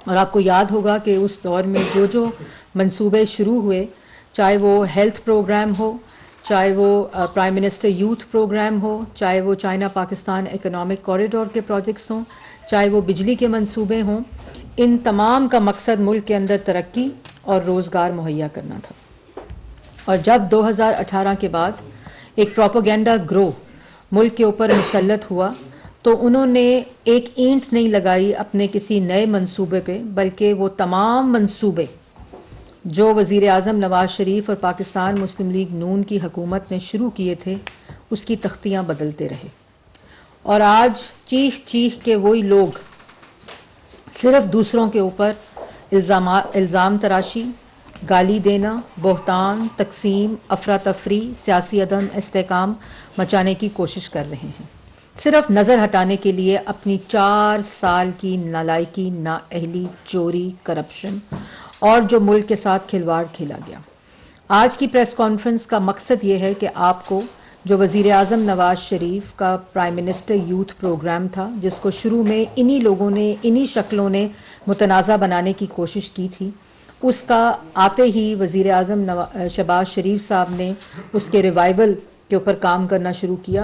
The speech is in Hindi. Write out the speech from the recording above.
और आपको याद होगा कि उस दौर में जो जो मंसूबे शुरू हुए, चाहे वो हेल्थ प्रोग्राम हो, चाहे वो प्राइम मिनिस्टर यूथ प्रोग्राम हो, चाहे वो चाइना पाकिस्तान इकोनॉमिक कॉरिडोर के प्रोजेक्ट्स हों, चाहे वो बिजली के मंसूबे हों, इन तमाम का मकसद मुल्क के अंदर तरक्की और रोज़गार मुहैया करना था। और जब 2018 के बाद एक प्रोपेगेंडा ग्रो मुल्क के ऊपर मुसल्लत हुआ, तो उन्होंने एक ईंट नहीं लगाई अपने किसी नए मंसूबे पे, बल्कि वो तमाम मंसूबे जो वज़ीर आज़म नवाज़ शरीफ और पाकिस्तान मुस्लिम लीग नून की हुकूमत ने शुरू किए थे, उसकी तख्तियाँ बदलते रहे। और आज चीख चीख के वही लोग सिर्फ दूसरों के ऊपर इल्ज़ाम तराशी, गाली देना, बोहतान, तकसीम, अफरा तफरी, सियासी अदम इस्तेकाम मचाने की कोशिश कर रहे हैं, सिर्फ नज़र हटाने के लिए अपनी 4 साल की नालायकी, नाअहली, चोरी, करप्शन और जो मुल्क के साथ खिलवाड़ खेला गया। आज की प्रेस कॉन्फ्रेंस का मकसद ये है कि आपको जो वज़ीर आज़म नवाज़ शरीफ का प्राइम मिनिस्टर यूथ प्रोग्राम था, जिसको शुरू में इन्हीं लोगों ने, इन्हीं शक्लों ने मुतनाज़ा बनाने की कोशिश की थी, उसका आते ही वज़ीर आज़म शहबाज शरीफ साहब ने उसके रिवाइवल के ऊपर काम करना शुरू किया।